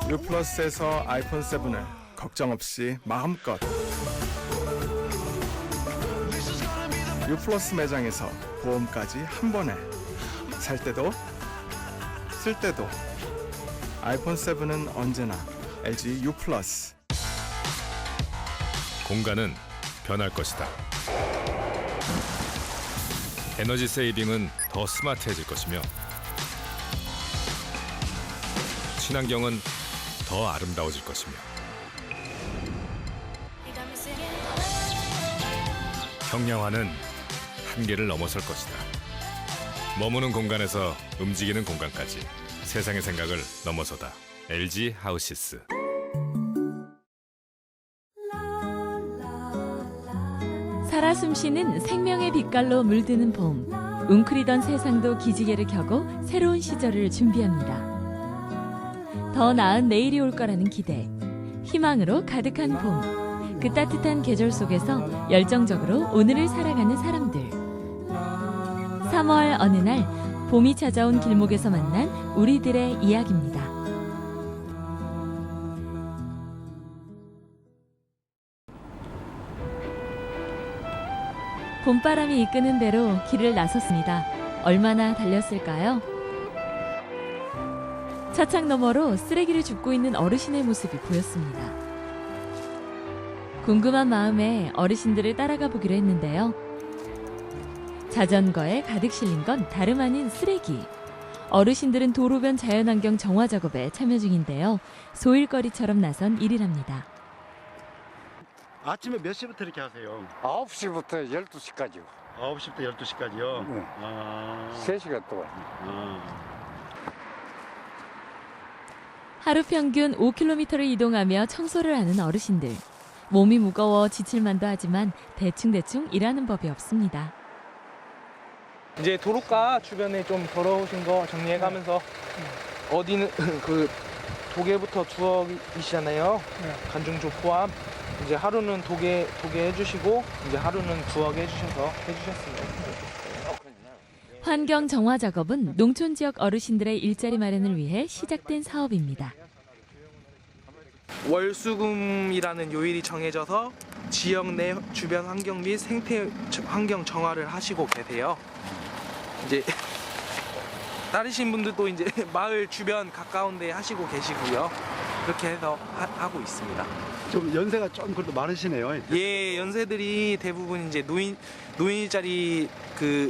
U+에서 아이폰 7을 걱정 없이 마음껏. U+ 매장에서 보험까지 한 번에. 살 때도 쓸 때도 아이폰 7은 언제나 LG U+. 공간은 변할 것이다. 에너지 세이빙은 더 스마트해질 것이며 친환경은 더 아름다워질 것이며 형량화는 한계를 넘어설 것이다. 머무는 공간에서 움직이는 공간까지 세상의 생각을 넘어서다. LG 하우시스. 살아 숨쉬는 생명의 빛깔로 물드는 봄. 웅크리던 세상도 기지개를 켜고 새로운 시절을 준비합니다. 더 나은 내일이 올 거라는 기대, 희망으로 가득한 봄. 그 따뜻한 계절 속에서 열정적으로 오늘을 살아가는 사람들. 3월 어느 날 봄이 찾아온 길목에서 만난 우리들의 이야기입니다. 봄바람이 이끄는 대로 길을 나섰습니다. 얼마나 달렸을까요? 차창 너머로 쓰레기를 줍고 있는 어르신의 모습이 보였습니다. 궁금한 마음에 어르신들을 따라가 보기로 했는데요. 자전거에 가득 실린 건 다름 아닌 쓰레기. 어르신들은 도로변 자연환경 정화 작업에 참여 중인데요. 소일거리처럼 나선 일이랍니다. 아침에 몇 시부터 이렇게 하세요? 9시부터 12시까지요. 9시부터 12시까지요? 네. 3시간 동안. 하루 평균 5km를 이동하며 청소를 하는 어르신들. 몸이 무거워 지칠만도 하지만 대충대충 일하는 법이 없습니다. 이제 도로가 주변에 좀 더러우신 거 정리해가면서 어디는 그 도계부터 두억이시잖아요. 간중조 포함. 이제 하루는 도계 해주시고 이제 하루는 두억 해주셨습니다. 환경 정화 작업은 농촌 지역 어르신들의 일자리 마련을 위해 시작된 사업입니다. 월수금이라는 요일이 정해져서 지역 내 주변 환경 및 생태 환경 정화를 하시고 계세요. 이제 따르신 분들도 이제 마을 주변 가까운 데 하시고 계시고요. 그렇게 해서 하고 있습니다. 좀 연세가 좀 그래도 많으시네요. 예, 연세들이 대부분 이제 노인 일자리 그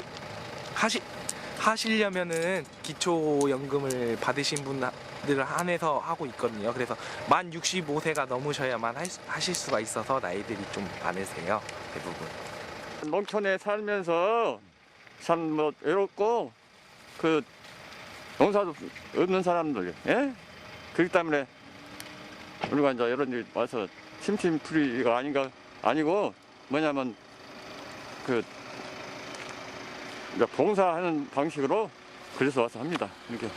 하시려면은 기초연금을 받으신 분들을 한해서 하고 있거든요. 그래서 만 65세가 넘으셔야만 하실 수가 있어서 나이들이 좀 많으세요. 대부분. 농촌에 살면서 참 뭐 외롭고 그 농사도 없는 사람들, 예? 그렇기 때문에 우리가 이제 이런 일 와서 심심풀이가 아니고 뭐냐면 그 이제 봉사하는 방식으로 그래서 와서 합니다. 이렇게.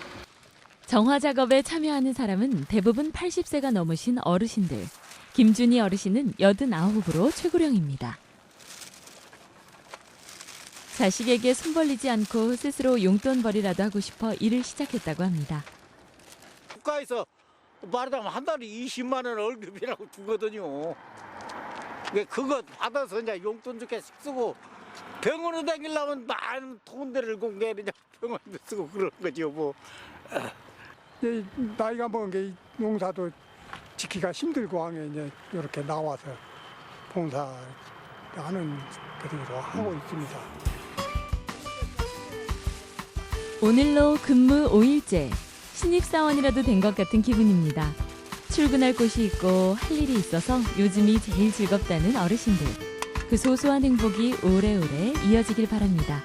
정화 작업에 참여하는 사람은 대부분 80세가 넘으신 어르신들. 김준희 어르신은 89으로 최고령입니다. 자식에게 손 벌리지 않고 스스로 용돈벌이라도 하고 싶어 일을 시작했다고 합니다. 국가에서 말하자면 한 달에 20만 원 월급이라고 주거든요. 그거 받아서 이제 용돈 좋게 쓰고 병원에 다니려면 많은 돈들을 공개해야 되냐 병원도 쓰고 그런 거죠 뭐. 나이가 먹은 게 농사도 지키기가 힘들고 하면 이제 이렇게 나와서 봉사하는 그대로 하고 있습니다. 오늘로 근무 5일째. 신입사원이라도 된 것 같은 기분입니다. 출근할 곳이 있고 할 일이 있어서 요즘이 제일 즐겁다는 어르신들. 그 소소한 행복이 오래오래 이어지길 바랍니다.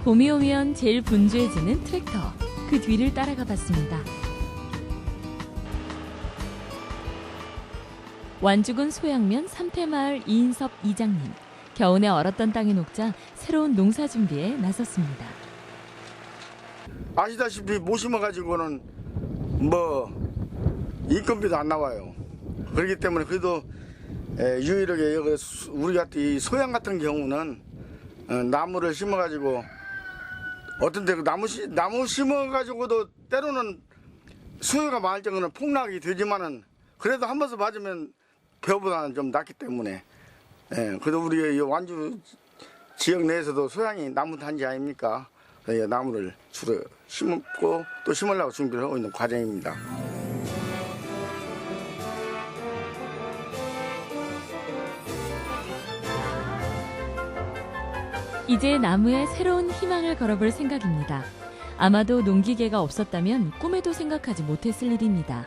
봄이 오면 제일 분주해지는 트랙터. 그 뒤를 따라가 봤습니다. 완주군 소양면 삼태마을 이인섭 이장님. 겨우내 얼었던 땅에 녹자 새로운 농사 준비에 나섰습니다. 아시다시피 못 심어가지고는 뭐 인건비도 안 나와요. 그렇기 때문에 그래도 유일하게 여기 우리 같은 이 소양 같은 경우는 나무를 심어가지고 어떤 데 나무 심어가지고도 때로는 수요가 많을 정도는 폭락이 되지만은 그래도 한 번씩 맞으면 벼보다는 좀 낫기 때문에 예, 그래도 우리 이 완주 지역 내에서도 소양이 나무 단지 아닙니까? 그래서 나무를 주로 심고 또 심으려고 준비를 하고 있는 과정입니다. 이제 나무에 새로운 희망을 걸어볼 생각입니다. 아마도 농기계가 없었다면 꿈에도 생각하지 못했을 일입니다.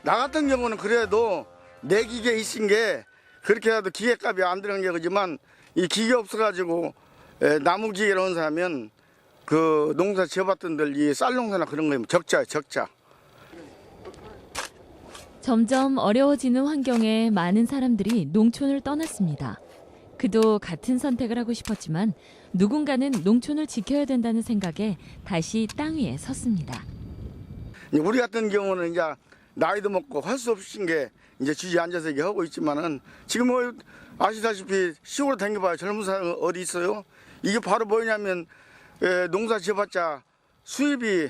나 같은 경우는 그래도 내 기계 있은 게 그렇게 해도 기계값이 안 들어간 게 그지만 이 기계 없어가지고 나무 기계를 온 사람은 그 농사 지어봤던들 이 쌀 농사나 그런 거면 적자예요, 적자. 점점 어려워지는 환경에 많은 사람들이 농촌을 떠났습니다. 그도 같은 선택을 하고 싶었지만 누군가는 농촌을 지켜야 된다는 생각에 다시 땅 위에 섰습니다. 우리 같은 경우는 이제 나이도 먹고 할 수 없으신 게 이제 주저에 앉아서 이렇게 하고 있지만은 지금 뭐 아시다시피 시골에 다녀봐요. 젊은 사람 어디 있어요? 이게 바로 뭐냐면 농사 지어봤자 수입이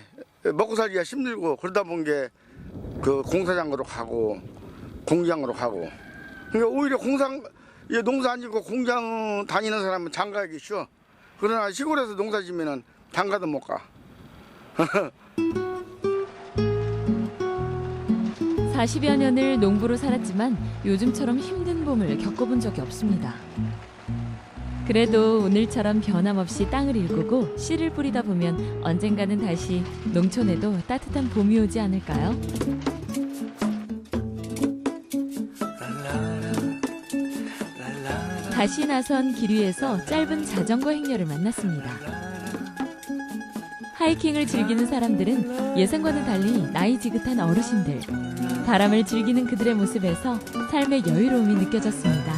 먹고 살기가 힘들고 그러다 본 게 그 공사장으로 가고 공장으로 가고 그러니까 오히려 농사 안 짓고 공장 다니는 사람은 장가기 쉬워. 그러나 시골에서 농사 지면은 장가도 못 가. 40여 년을 농부로 살았지만 요즘처럼 힘든 봄을 겪어본 적이 없습니다. 그래도 오늘처럼 변함없이 땅을 일구고 씨를 뿌리다 보면 언젠가는 다시 농촌에도 따뜻한 봄이 오지 않을까요? 다시 나선 길 위에서 짧은 자전거 행렬을 만났습니다. 하이킹을 즐기는 사람들은 예상과는 달리 나이 지긋한 어르신들. 바람을 즐기는 그들의 모습에서 삶의 여유로움이 느껴졌습니다.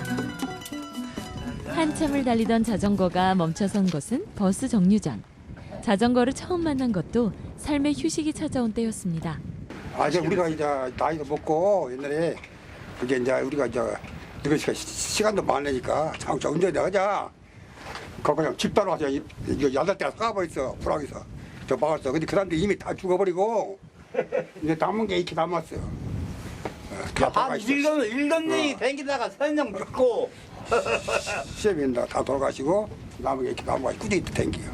한참을 달리던 자전거가 멈춰선 곳은 버스 정류장. 자전거를 처음 만난 것도 삶의 휴식이 찾아온 때였습니다. 이제 우리가 이제 나이도 먹고 옛날에 이게 이제 우리가 이제 이거 시간도 많으니까 자동차 운전해 가자. 그냥 집 따로 가서 이거 8대가 까버렸어 불황에서 저 막았어. 근데 그 사람들이 이미 다 죽어버리고 이제 남은 게 이렇게 남았어. 한 1년이 댕기다가 선영 죽고 시험이 다 돌아가시고 남은 게 이렇게 남아가지고 꾸준히 댕겨요.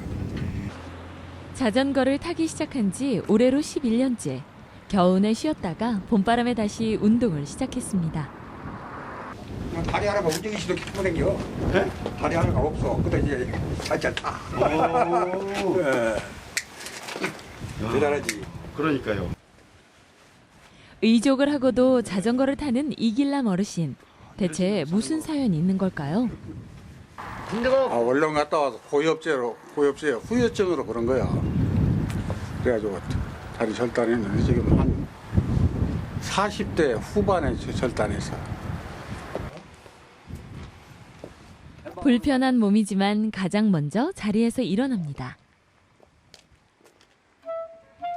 자전거를 타기 시작한 지 올해로 11년째. 겨우내 쉬었다가 봄바람에 다시 운동을 시작했습니다. 다리 하나가 움직이기 시도 기쁘 댕겨. 다리 하나가 없어. 근데 이제 살짝 타. 대단하지. 그러니까요. 의족을 하고도 자전거를 타는 이길남 어르신. 대체 무슨 사연이 있는 걸까요? 원룸 갔다 와서 고엽제요. 후유증으로 그런 거야. 그래가지고 다리 절단했는데 지금 한 40대 후반에 절단했어. 불편한 몸이지만 가장 먼저 자리에서 일어납니다.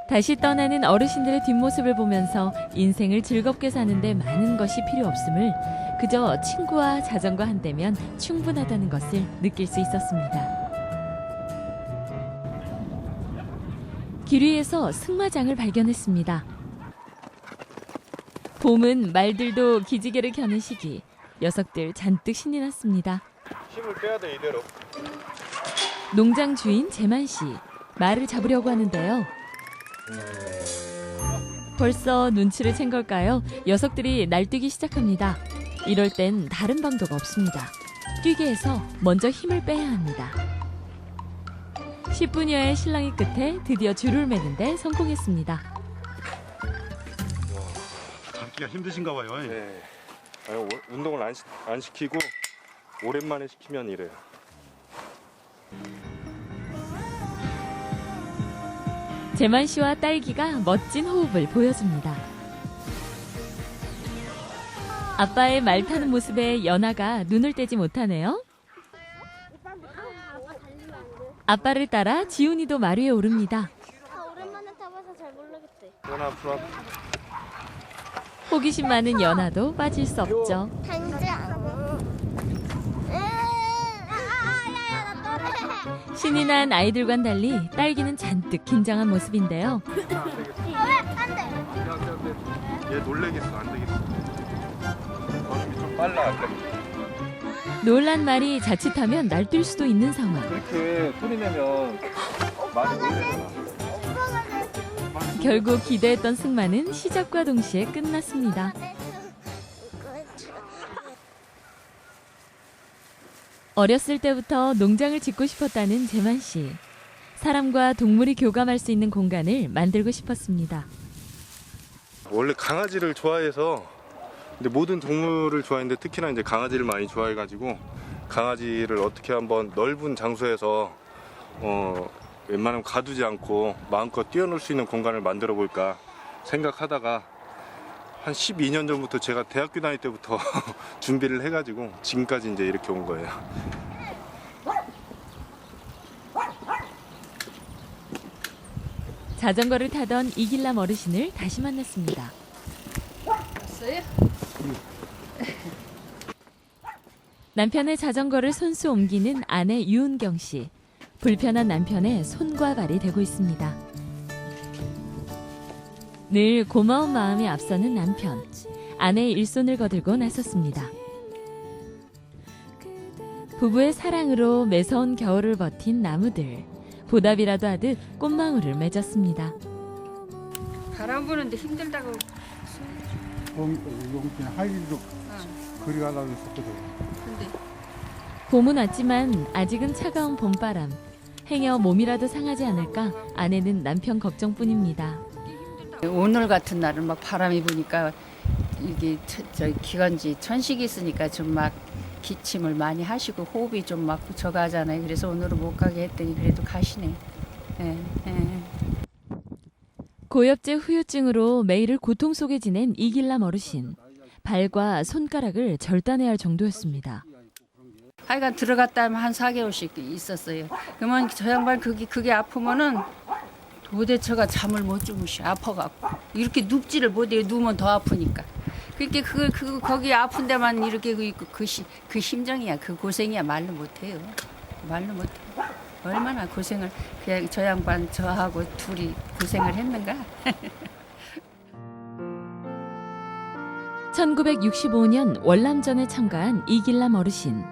다시 떠나는 어르신들의 뒷모습을 보면서 인생을 즐겁게 사는데 많은 것이 필요 없음을 그저 친구와 자전거 한 대면 충분하다는 것을 느낄 수 있었습니다. 길 위에서 승마장을 발견했습니다. 봄은 말들도 기지개를 켜는 시기. 녀석들 잔뜩 신이 났습니다. 힘을 빼야 돼 이대로. 농장 주인 재만 씨. 말을 잡으려고 하는데요. 벌써 눈치를 챈 걸까요? 녀석들이 날뛰기 시작합니다. 이럴 땐 다른 방도가 없습니다. 뛰게 해서 먼저 힘을 빼야 합니다. 10분여의 실랑이 끝에 드디어 줄을 매는데 성공했습니다. 잡기가 힘드신가 봐요. 네. 운동을 안 시키고 오랜만에 시키면 이래요. 재만 씨와 딸기가 멋진 호흡을 보여줍니다. 아빠의 말 타는 모습에 연아가 눈을 떼지 못하네요. 아빠를 따라 지훈이도 말 위에 오릅니다. 오랜만에 타봐서 잘 모르겠대. 연아 앞으로. 호기심 많은 연아도 빠질 수 없죠. 당장. 야야야 나 떠래. 신이 난 아이들과는 달리 딸기는 잔뜩 긴장한 모습인데요. 얘 놀래겠어. 안 되겠어. 걸음이 좀 빨라. 놀란 말이 자칫하면 날뛸 수도 있는 상황. 그렇게 소리 내면 많이 놀래잖아. 결국 기대했던 승마는 시작과 동시에 끝났습니다. 어렸을 때부터 농장을 짓고 싶었다는 재만 씨. 사람과 동물이 교감할 수 있는 공간을 만들고 싶었습니다. 원래 강아지를 좋아해서 근데 모든 동물을 좋아했는데 특히나 이제 강아지를 많이 좋아해가지고 강아지를 어떻게 한번 넓은 장소에서 웬만하면 가두지 않고 마음껏 뛰어놀 수 있는 공간을 만들어 볼까 생각하다가 한 12년 전부터 제가 대학교 다닐 때부터 준비를 해가지고 지금까지 이제 이렇게 온 거예요. 자전거를 타던 이길남 어르신을 다시 만났습니다. 남편의 자전거를 손수 옮기는 아내 유은경 씨. 불편한 남편의 손과 발이 되고 있습니다. 늘 고마운 마음이 앞서는 남편. 아내의 일손을 거들고 나섰습니다. 부부의 사랑으로 매서운 겨울을 버틴 나무들. 보답이라도 하듯 꽃망울을 맺었습니다. 바람 부는데 힘들다고. 용돈 할 일도 거리 가려고 했었거든. 근데 봄은 왔지만 아직은 차가운 봄바람. 행여 몸이라도 상하지 않을까 아내는 남편 걱정뿐입니다. 오늘 같은 날은 막 바람이 부니까 이게 기관지 천식이 있으니까 좀 막 기침을 많이 하시고 호흡이 좀 막 저가잖아요. 그래서 오늘은 못 가게 했더니 그래도 가시네. 고엽제 후유증으로 매일을 고통 속에 지낸 이길남 어르신. 발과 손가락을 절단해야 할 정도였습니다. 하여간 들어갔다 하면 한 4개월씩 있었어요. 그러면 저 양반 그게 아프면은 도대체가 잠을 못 주무셔. 아파갖고 이렇게 눕지를 못해요. 누우면 더 아프니까. 그렇게 거기 아픈 데만 이렇게 그 심정이야. 그 고생이야. 말로 못해요. 말로 못해. 얼마나 고생을 그냥 저 양반 저하고 둘이 고생을 했는가. 1965년 월남전에 참가한 이길남 어르신.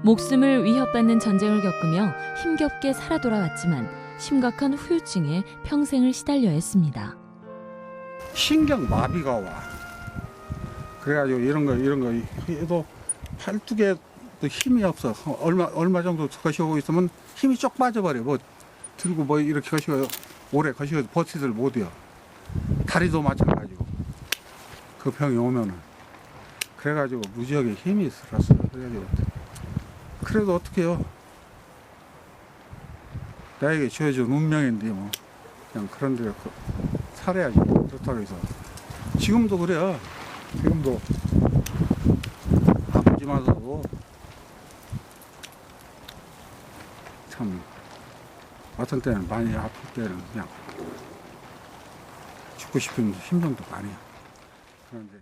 목숨을 위협받는 전쟁을 겪으며 힘겹게 살아 돌아왔지만 심각한 후유증에 평생을 시달려야 했습니다. 신경 마비가 와. 그래가지고 이런 거 해도 팔뚝에도 힘이 없어. 얼마 정도 거시고 있으면 힘이 쪽 빠져버려. 뭐 들고 뭐 이렇게 거시고 오래 거시고 버티들 못해요. 다리도 마찬가지고 그 병이 오면은 그래가지고 무지하게 힘이 들었어. 그래도 어떻게 해요? 나에게 주어진 운명인데 뭐 그냥 그런 데로 살아야지. 그렇다고 해서 지금도 그래요. 지금도 아프지만서도 참 어떤 때는 많이 아플 때는 그냥 죽고 싶은 심정도 많이 해요. 그런데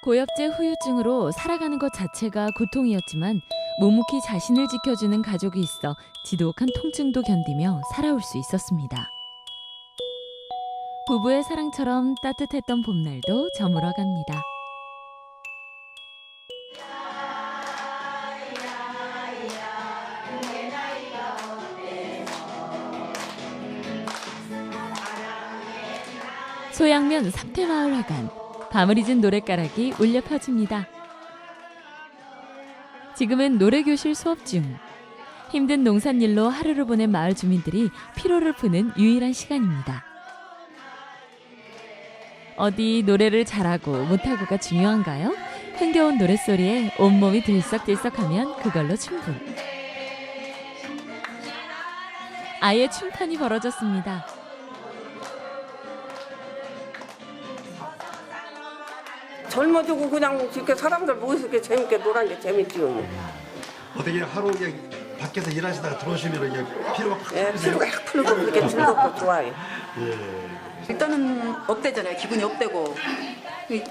고엽제 후유증으로 살아가는 것 자체가 고통이었지만 묵묵히 자신을 지켜주는 가족이 있어 지독한 통증도 견디며 살아올 수 있었습니다. 부부의 사랑처럼 따뜻했던 봄날도 저물어갑니다. 소양면 삼태마을화관. 밤을 잊은 노랫가락이 울려 퍼집니다. 지금은 노래교실 수업 중. 힘든 농산일로 하루를 보낸 마을 주민들이 피로를 푸는 유일한 시간입니다. 어디 노래를 잘하고 못하고가 중요한가요? 흥겨운 노랫소리에 온몸이 들썩들썩하면 그걸로 충분. 아예 춤판이 벌어졌습니다. 젊어지고 그냥 이렇게 사람들 모여서 이렇게 재밌게 놀아는 게 재밌지요. 어떻게 하루 그냥 밖에서 일하시다가 들어오시면 이게 피로가 팍 피로가 확 풀리고 그렇게 즐겁고 좋아요. 일단은 업되잖아요. 기분이 업되고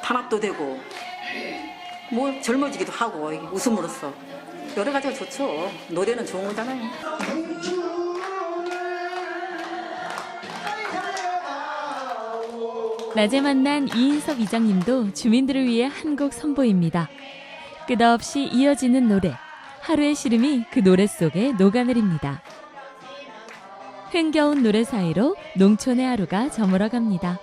단합도 되고 뭐 젊어지기도 하고 웃음으로써 여러 가지가 좋죠. 노래는 좋은 거잖아요. 낮에 만난 이인섭 이장님도 주민들을 위해 한 곡 선보입니다. 끝없이 이어지는 노래, 하루의 시름이 그 노래 속에 녹아내립니다. 흥겨운 노래 사이로 농촌의 하루가 저물어 갑니다.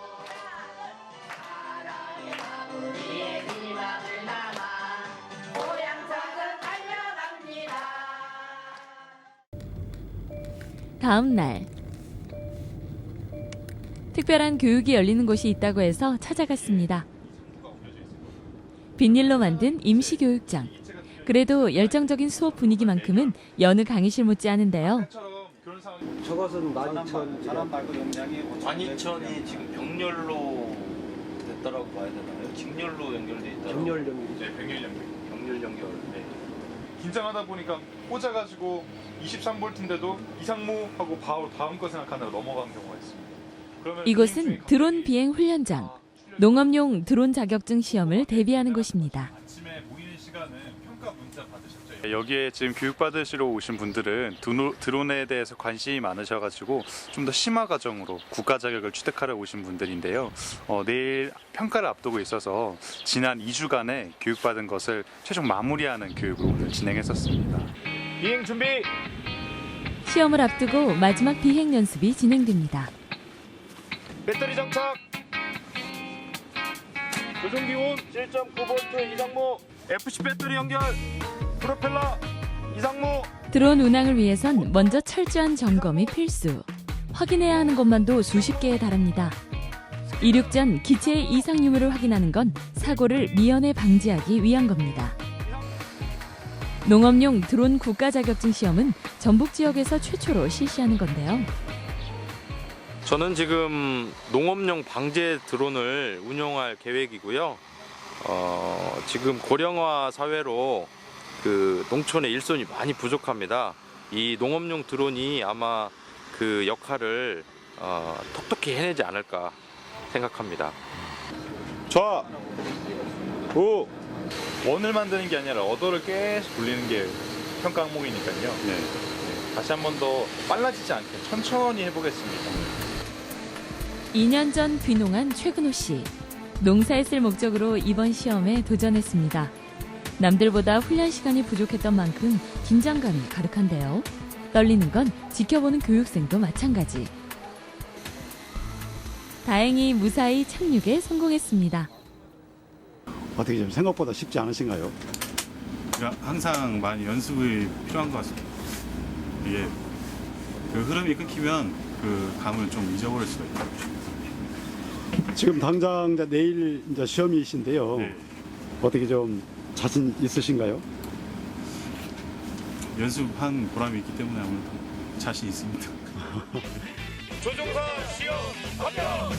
다음 날, 특별한 교육이 열리는 곳이 있다고 해서 찾아갔습니다. 비닐로 만든 임시교육장. 그래도 열정적인 수업 분위기만큼은 여느 강의실 못지않은데요. 저것은 12,000. 사람 말고 용량이 12,000이 지금 병렬로 됐다라고 봐야 되나요? 직렬로 연결돼 있다. 병렬 연결. 네, 병렬 연결. 병렬 연결. 네. 긴장하다 보니까 꽂아가지고 23V인데도 이상무하고 바로 다음 거 생각하느라 넘어간 경우가 있습니다. 그러면 이곳은 드론 비행 훈련장. 농업용 드론 자격증 시험을 대비하는 곳입니다. 아침에 모이는 시간은 평가 문자 받으셨죠? 여기에 지금 교육받으시러 오신 분들은 드론에 대해서 관심이 많으셔가지고 좀 더 심화 과정으로 국가 자격을 취득하러 오신 분들인데요. 내일 평가를 앞두고 있어서 지난 2주간의 교육받은 것을 최종 마무리하는 교육을 오늘 진행했었습니다. 비행 준비! 시험을 앞두고 마지막 비행 연습이 진행됩니다. 배터리 장착! 조종기온 7.9V 이상무 FC 배터리 연결 프로펠러 이상무. 드론 운항을 위해선 먼저 철저한 점검이 필수. 확인해야 하는 것만도 수십 개에 달합니다. 이륙 전 기체의 이상 유무를 확인하는 건 사고를 미연에 방지하기 위한 겁니다. 농업용 드론 국가 자격증 시험은 전북 지역에서 최초로 실시하는 건데요. 저는 지금 농업용 방제 드론을 운용할 계획이고요. 지금 고령화 사회로 그 농촌의 일손이 많이 부족합니다. 이 농업용 드론이 아마 그 역할을 톡톡히 해내지 않을까 생각합니다. 좌, 우, 원을 만드는 게 아니라 어도를 계속 돌리는 게 평가 항목이니까요. 네. 다시 한 번 더 빨라지지 않게 천천히 해보겠습니다. 2년 전 귀농한 최근호 씨. 농사에 쓸 목적으로 이번 시험에 도전했습니다. 남들보다 훈련 시간이 부족했던 만큼 긴장감이 가득한데요. 떨리는 건 지켜보는 교육생도 마찬가지. 다행히 무사히 착륙에 성공했습니다. 어떻게 좀 생각보다 쉽지 않으신가요? 항상 많이 연습이 필요한 것 같습니다. 이게 그 흐름이 끊기면 그 감을 좀 잊어버릴 수가 있어요. 지금 당장 이제 내일 이제 시험이신데요. 네. 어떻게 좀 자신 있으신가요? 연습한 보람이 있기 때문에 아무래도 자신 있습니다. 조종사 시험 합격!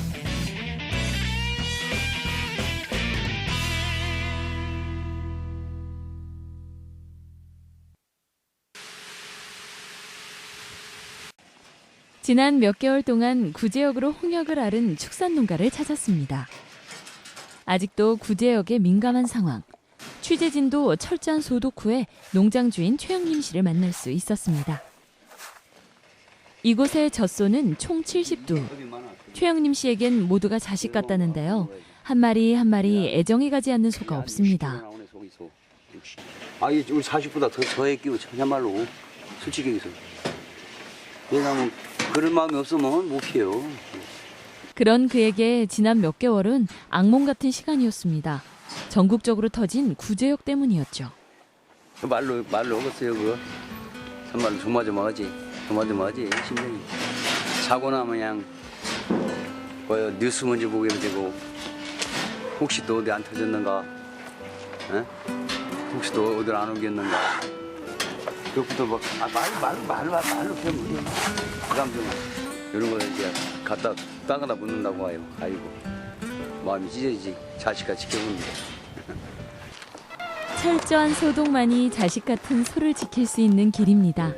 지난 몇 개월 동안 구제역으로 홍역을 앓은 축산농가를 찾았습니다. 아직도 구제역에 민감한 상황. 취재진도 철저한 소독 후에 농장 주인 최영림 씨를 만날 수 있었습니다. 이곳의 젖소는 총 70두. 최영림 씨에겐 모두가 자식 같다는데요. 한 마리 한 마리 애정이 가지 않는 소가 없습니다. 우리 자식보다 더 저애 끼고 참말로 솔직히 얘기해서. 왜냐면 그럴 마음이 없으면 못 피해요. 그런 그에게 지난 몇 개월은 악몽 같은 시간이었습니다. 전국적으로 터진 구제역 때문이었죠. 말로 어겠어요 그거. 참말로 조마조마하지. 조마조마하지 심장이. 사고 나면 그냥 뭐 뉴스 먼저 보게 되고 혹시 또 어디 안 터졌는가? 에? 혹시 또 어디 안 오겠는가? 그것부터 막 말로 표현 그다음 좀 이런 거 이제 갖다 땅에다 묻는다고 해요. 아이고 마음이 찢어지지. 자식과 지켜보는 게. 철저한 소독만이 자식 같은 소를 지킬 수 있는 길입니다.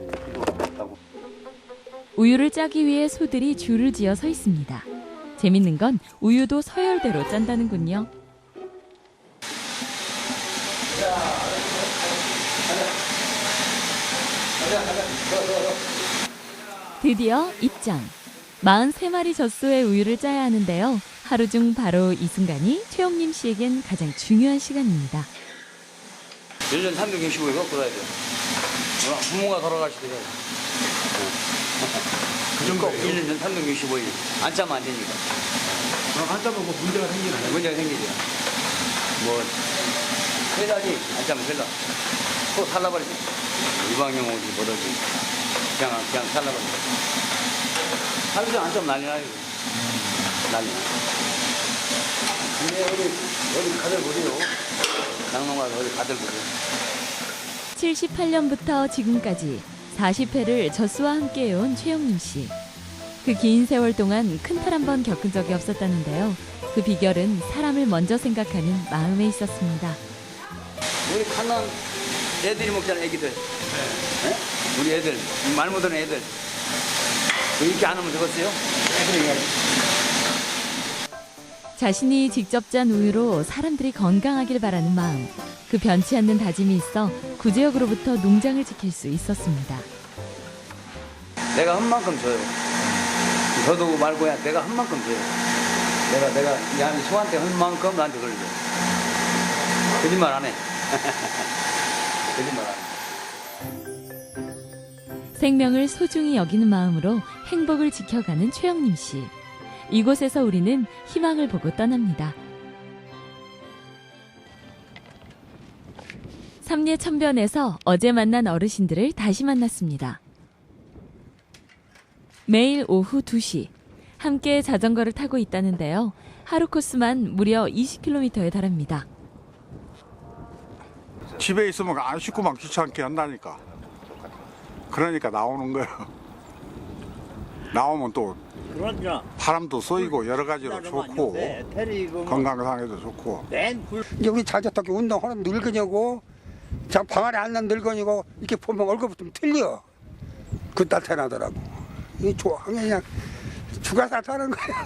우유를 짜기 위해 소들이 줄을 지어 서 있습니다. 재밌는 건 우유도 서열대로 짠다는군요. 드디어 입장. 43마리 젖소의 우유를 짜야 하는데요. 하루 중 바로 이 순간이 최영림 씨에겐 가장 중요한 시간입니다. 1년 365일 끓어야 돼요. 부모가 돌아가시더라고요. 그 정도 1년 365일. 안 짜면 안 되니까. 그럼 안 짜면 뭐 문제가 생기나요? 문제가 생기죠. 뭐 회다지 안 짜면 될라. 또 살라버리죠. 유방염 오지 뭐든지 그냥 살라버리죠. 하루 종일 안 짜면 난리 나요. 난리 나. 근데 어디 가들 보세요. 장롱 가서 어디 가들 보세요. 78년부터 지금까지 40회를 젖소와 함께 해온 최영림 씨. 그 긴 세월 동안 큰 탈 한 번 겪은 적이 없었다는데요. 그 비결은 사람을 먼저 생각하는 마음에 있었습니다. 우리 칸난 애들이 먹잖아, 애기들. 네? 우리 애들, 말 못하는 애들. 이렇게 안 하면 되겠어요? 자신이 직접 짠 우유로 사람들이 건강하길 바라는 마음. 그 변치 않는 다짐이 있어 구제역으로부터 농장을 지킬 수 있었습니다. 내가 한 만큼 줘요. 저도 말고야 내가 한 만큼 줘요. 내가 야 소한테 한 만큼 나한테 걸려. 거짓말 안 해. 거짓말 안 해. 생명을 소중히 여기는 마음으로 행복을 지켜가는 최영림 씨. 이곳에서 우리는 희망을 보고 떠납니다. 삼례천변에서 어제 만난 어르신들을 다시 만났습니다. 매일 오후 2시 함께 자전거를 타고 있다는데요. 하루 코스만 무려 20km에 달합니다. 집에 있으면 안 씻고만 귀찮게 한다니까. 그러니까 나오는 거예요. 나오면 또 바람도 쏘이고 여러 가지로 좋고 건강상에도 좋고. 이제 우리 자작하게 운동하는 늙은이고 방 안에 앉는 늙은이고 이렇게 보면 얼굴부터 좀 틀려. 그 나타나더라고. 이 좋아. 그냥 죽어서 사는 거야.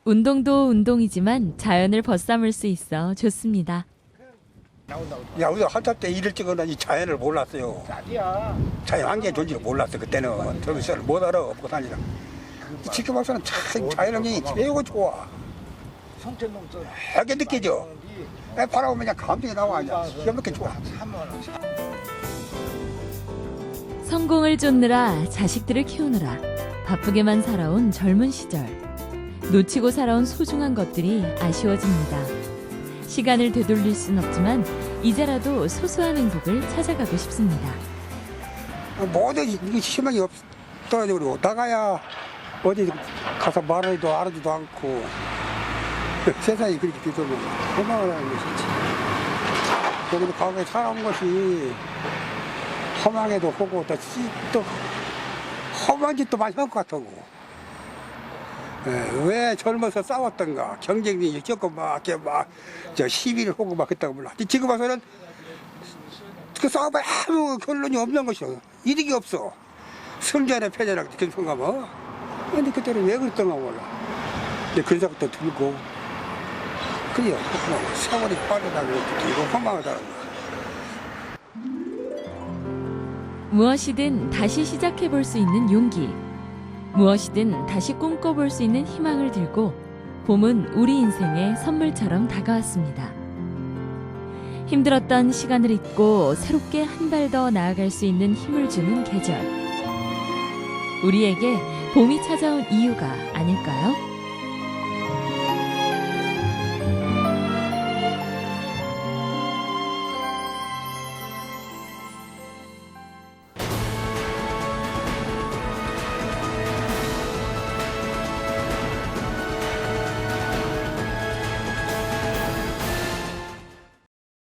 운동도 운동이지만 자연을 벗삼을 수 있어 좋습니다. 야, 우리가 한참 때 일을 찍어는 이 자연을 몰랐어요. 자연 환경이 존재를 몰랐어, 그때는. 저기서 못 알아, 업고 다니라. 지켜봐서는 참 자연환경이 최고 좋아. 하게 느껴져. 바라보면 그냥 감정이 나와, 그냥. 이렇게 좋아. 성공을 쫓느라 자식들을 키우느라 바쁘게만 살아온 젊은 시절. 놓치고 살아온 소중한 것들이 아쉬워집니다. 시간을 되돌릴 순 없지만 이제라도 소소한 행복을 찾아가고 싶습니다. 모든 희망이 없어가지고 나가야 어디 가서 말하지도 알아지도 않고 세상이 그렇게 되면 도망을 하는 것이지. 여기도 과거에 살아온 것이 허망에도 보고 또 험한 짓도 많이 한 것 같고. 왜 젊어서 싸웠던가 경쟁이 겪고 저 시비를 하고 막 그랬다고 몰라. 지금 와서는 그 싸움에 아무 결론이 없는 것이요. 이득이 없어. 승자나 패자나 그런 생각하면. 근데 그때는 왜 그랬던가 몰라. 근데 그런 생각도 들고 그래요. 세월이 빠르다는 것도 들고 허망하다는 거. 무엇이든 다시 시작해볼 수 있는 용기. 무엇이든 다시 꿈꿔볼 수 있는 희망을 들고 봄은 우리 인생의 선물처럼 다가왔습니다. 힘들었던 시간을 잊고 새롭게 한 발 더 나아갈 수 있는 힘을 주는 계절. 우리에게 봄이 찾아온 이유가 아닐까요?